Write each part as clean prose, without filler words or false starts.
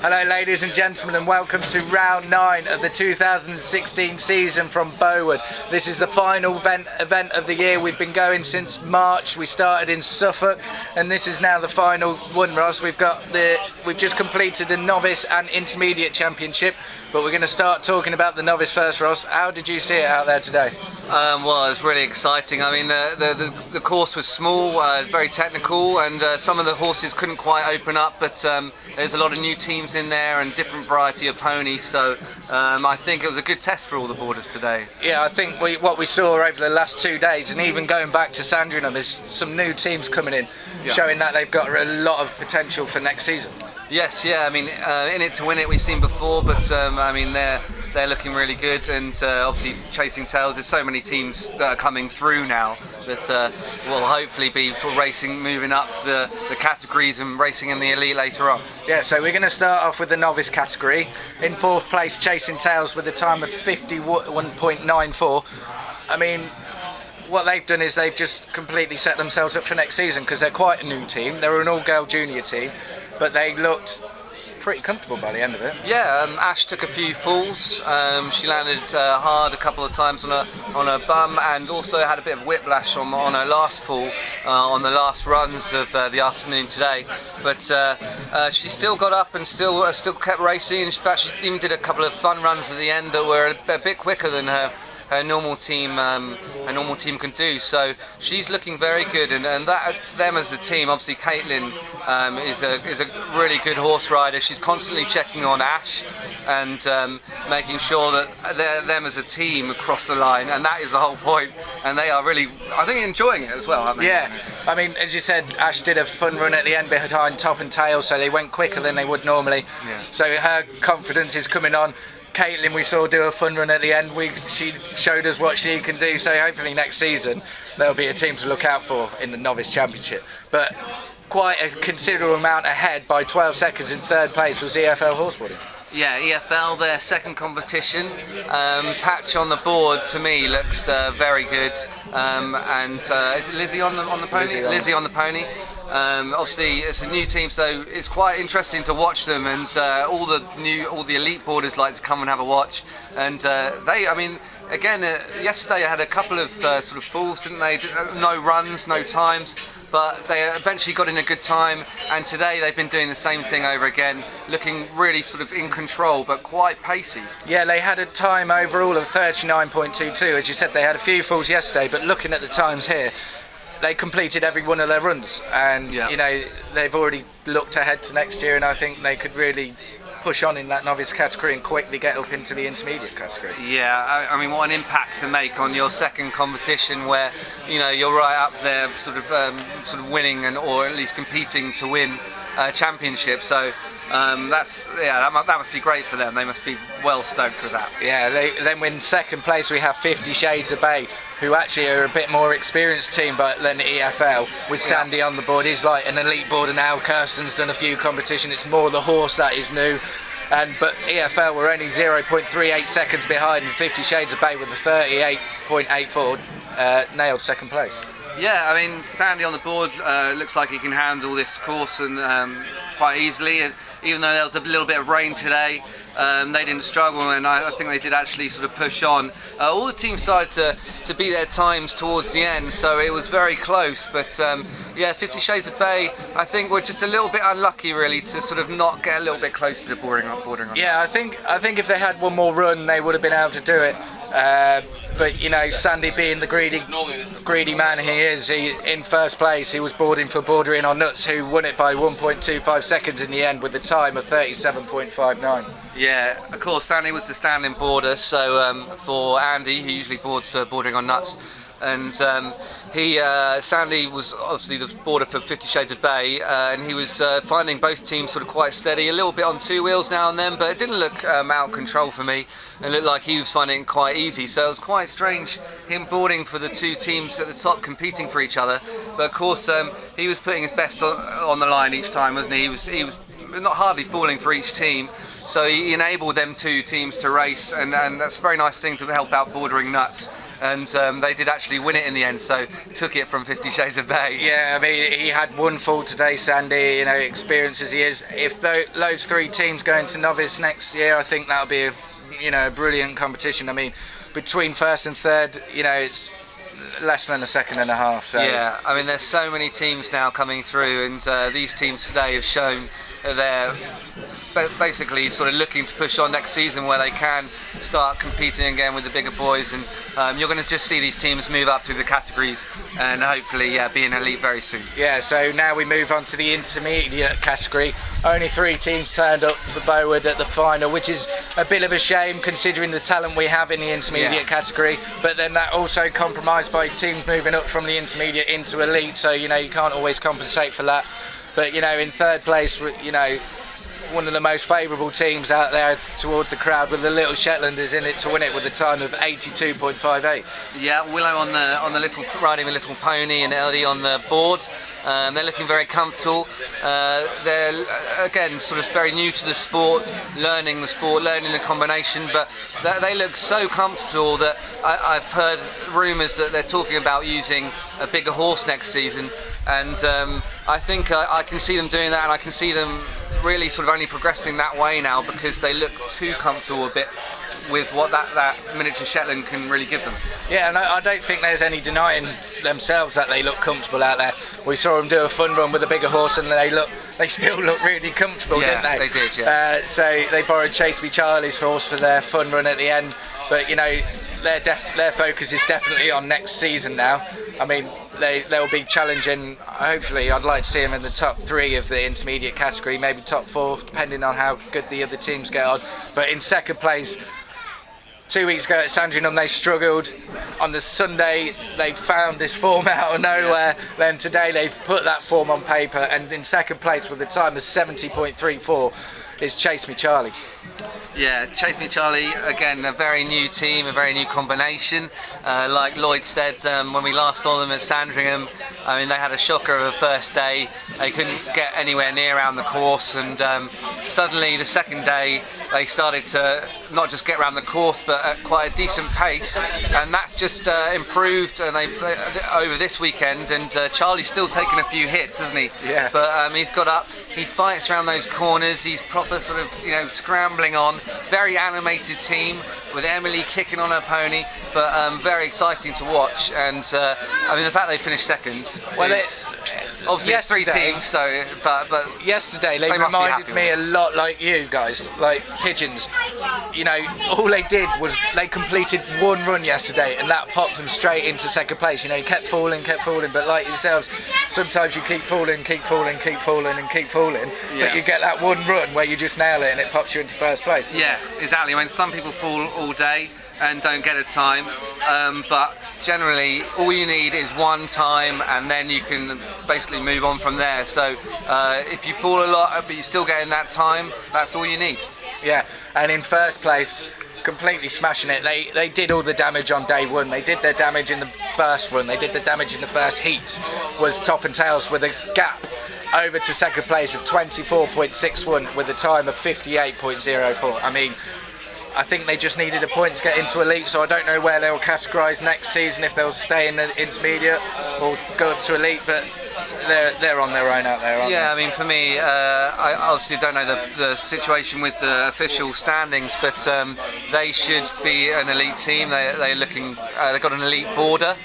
Hello ladies and gentlemen, and welcome to round 9 of the 2016 season from Bowood. This is the final event of the year. We've been going since March. We started in Suffolk and this is now the final one, Ross. We've just completed the Novice and Intermediate Championship, but we're going to start talking about the Novice first, Ross. How did you see it out there today? Well, it was really exciting. I mean, the course was small, very technical, and some of the horses couldn't quite open up, but there's a lot of new teams in there and different variety of ponies, so I think it was a good test for all the boarders today. Yeah, I think what we saw over the last 2 days, and even going back to Sandringham, there's some new teams coming in, showing that they've got a lot of potential for next season. Yes, yeah, I mean, in it to win it we've seen before, but I mean, they're looking really good, and obviously chasing tails. There's so many teams that are coming through now that will hopefully be for racing, moving up the categories and racing in the elite later on. Yeah, so we're going to start off with the novice category. In 4th place, Chasing Tails with a time of 51.94. I mean, what they've done is they've just completely set themselves up for next season, because they're quite a new team. They're an all-girl junior team, but they looked pretty comfortable by the end of it. Yeah, Ash took a few falls. She landed hard a couple of times on her bum, and also had a bit of whiplash on her last fall on the last runs of the afternoon today. But she still got up and still kept racing. In fact, she even did a couple of fun runs at the end that were a bit quicker than her normal team can do. So she's looking very good, and them as a team. Obviously, Caitlin is a really good horse rider. She's constantly checking on Ash and making sure that them as a team across the line, and that is the whole point. And they are really, I think, enjoying it as well, haven't they? Yeah, I mean, as you said, Ash did a fun run at the end behind Top and Tail, so they went quicker than they would normally. Yeah. So her confidence is coming on. Caitlin, we saw do a fun run at the end. She showed us what she can do, so hopefully next season there'll be a team to look out for in the Novice Championship. But quite a considerable amount ahead by 12 seconds in 3rd place was EFL Horseboarding. Yeah, EFL, their second competition. Patch on the board to me looks very good, and is it Lizzie on the pony? Lizzie on the pony. Obviously, it's a new team, so it's quite interesting to watch them, and all the elite boarders like to come and have a watch. And I mean, again, yesterday I had a couple of sort of falls, didn't they? No runs, no times, but they eventually got in a good time. And today they've been doing the same thing over again, looking really sort of in control, but quite pacey. Yeah, they had a time overall of 39.22. As you said, they had a few falls yesterday, but looking at the times here, they completed every one of their runs, and you know, they've already looked ahead to next year, and I think they could really push on in that novice category and quickly get up into the intermediate category. Yeah, I mean, what an impact to make on your second competition, where you know you're right up there, sort of winning or at least competing to win a championship. So that must be great for them. They must be well stoked with that. Yeah, then in 2nd place we have 50 Shades of Bay, who actually are a bit more experienced team than EFL, with Sandy on the board. He's like an elite boarder now. Kirsten's done a few competitions. It's more the horse that is new. But EFL were only 0.38 seconds behind, and 50 Shades of Bay with a 38.84 nailed 2nd place. Yeah, I mean, Sandy on the board looks like he can handle this course and quite easily. And even though there was a little bit of rain today, they didn't struggle, and I think they did actually sort of push on. All the teams started to beat their times towards the end, so it was very close. But yeah, 50 Shades of Bay, I think, were just a little bit unlucky, really, to sort of not get a little bit closer to bordering on. Yeah, I think if they had one more run, they would have been able to do it. But you know, Sandy being the greedy man he is, in 1st place he was boarding for Bordering on Nuts, who won it by 1.25 seconds in the end with the time of 37.59. Yeah, of course, Sandy was the standing boarder, so for Andy, who usually boards for Bordering on Nuts, and Sandy was obviously the boarder for 50 Shades of Bay, and he was finding both teams sort of quite steady, a little bit on 2 wheels now and then, but it didn't look out of control for me. It looked like he was finding it quite easy, so it was quite strange him boarding for the 2 teams at the top competing for each other. But of course, he was putting his best on the line each time, wasn't he? He was not hardly falling for each team, so he enabled them 2 teams to race, and that's a very nice thing to help out Bordering Nuts. and they did actually win it in the end, so took it from 50 Shades of Bay. Yeah, I mean, he had one fall today, Sandy, you know, experienced as he is. If those three teams go into Novice next year, I think that'll be a brilliant competition. I mean, between first and third, you know, it's less than a second and a half. So. Yeah, I mean, there's so many teams now coming through, and these teams today have shown that they're basically sort of looking to push on next season, where they can start competing again with the bigger boys, and you're going to just see these teams move up through the categories and hopefully be in elite very soon. Yeah, so now we move on to the intermediate category. Only 3 teams turned up for Bowood at the final, which is a bit of a shame considering the talent we have in the intermediate category, but then that also compromised by teams moving up from the intermediate into elite, so you know, you can't always compensate for that. But you know, in third place, you know, one of the most favourable teams out there towards the crowd, with the Little Shetlanders in it to win it with a time of 82.58. Yeah, Willow on the little riding the little pony, and Ellie on the board. They're looking very comfortable. They're again sort of very new to the sport, learning the combination, but they look so comfortable that I've heard rumours that they're talking about using a bigger horse next season, and I think I can see them doing that, and I can see them really sort of only progressing that way now, because they look too comfortable a bit with what that miniature Shetland can really give them. Yeah, and I don't think there's any denying themselves that they look comfortable out there. We saw them do a fun run with a bigger horse, and they still look really comfortable, yeah, didn't they? They did, yeah. So they borrowed Chase Me Charlie's horse for their fun run at the end, but you know, their focus is definitely on next season now. I mean, they'll be challenging. Hopefully, I'd like to see them in the top 3 of the intermediate category, maybe top 4, depending on how good the other teams get on. But in second place, 2 weeks ago at Sandringham, they struggled. On the Sunday, they found this form out of nowhere. Then today, they've put that form on paper, and in second place with a time of 70.34 is Chase Me Charlie. Yeah, Chase Me Charlie, again, a very new team, a very new combination. Like Lloyd said, when we last saw them at Sandringham, I mean, they had a shocker of a first day. They couldn't get anywhere near around the course, and suddenly the second day they started to not just get around the course, but at quite a decent pace, and that's just improved. And they over this weekend, and Charlie's still taking a few hits, isn't he? Yeah. But he's got up, he fights around those corners, he's proper sort of, you know, scrambling on. Very animated team with Emily kicking on her pony, but very exciting to watch. And I mean, the fact they finished second is obviously it's 3 teams, so but yesterday they reminded me a lot like you guys, like pigeons. You know, all they did was they completed one run yesterday, and that popped them straight into second place. You know, you kept falling, but like yourselves, sometimes you keep falling, and keep falling, but you get that one run where you just nail it and it pops you into first place. Yeah, exactly. When some people fall all day and don't get a time, but generally all you need is one time, and then you can basically move on from there. So if you fall a lot but you're still getting that time, that's all you need. Yeah, and in first place, completely smashing it. They did all the damage on day one. They did their damage in the first run. They did the damage in the first heats. Was top and tails with a gap over to second place of 24.61 with a time of 58.04. I mean, I think they just needed a point to get into elite, so I don't know where they'll categorise next season, if they'll stay in the intermediate or go up to elite, but they're on their own out there, aren't they? Yeah, I mean, for me, I obviously don't know the situation with the official standings, but they should be an elite team. They're looking, they've got an elite border.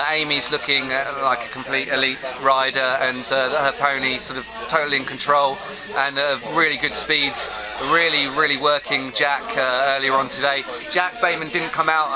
Amy's looking like a complete elite rider, and her pony sort of totally in control and really good speeds. Really working Jack earlier on today. Jack Bateman didn't come out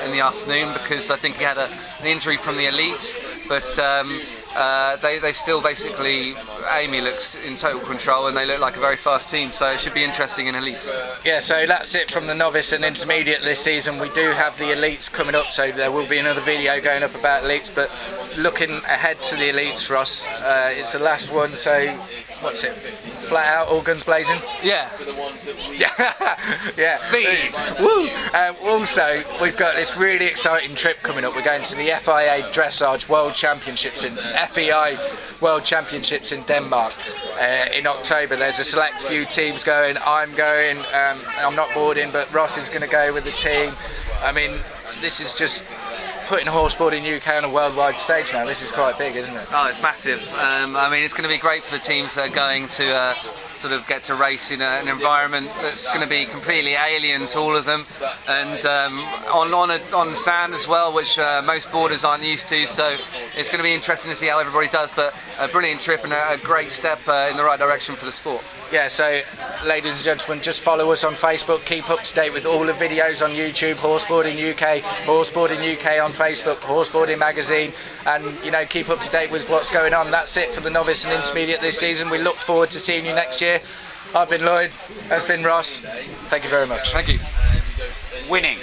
in the afternoon because I think he had an injury from the elites, but they still basically, Amy looks in total control, and they look like a very fast team, so it should be interesting in elites. Yeah, so that's it from the novice and intermediate this season. We do have the elites coming up, so there will be another video going up about elites, but looking ahead to the elites for us, it's the last one, so what's it, flat out, all guns blazing? Yeah. Yeah. Speed. Woo! Also, we've got this really exciting trip coming up. We're going to the FIA Dressage World Championships in FEI World Championships in Denmark in October. There's a select few teams going. I'm going. I'm not boarding, but Ross is going to go with the team. I mean, this is just putting Horseboarding UK on a worldwide stage now. This is quite big, isn't it? Oh, it's massive. I mean, it's going to be great for the teams that are going to sort of get to race in an environment that's going to be completely alien to all of them, and on sand as well, which most boarders aren't used to. So it's going to be interesting to see how everybody does. But a brilliant trip and a great step in the right direction for the sport. Yeah, so ladies and gentlemen, just follow us on Facebook, keep up to date with all the videos on YouTube, Horseboarding UK, Horseboarding UK on Facebook, Horseboarding Magazine, and keep up to date with what's going on. That's it for the Novice and Intermediate this season. We look forward to seeing you next year. I've been Lloyd, that's been Ross. Thank you very much. Thank you. Winning.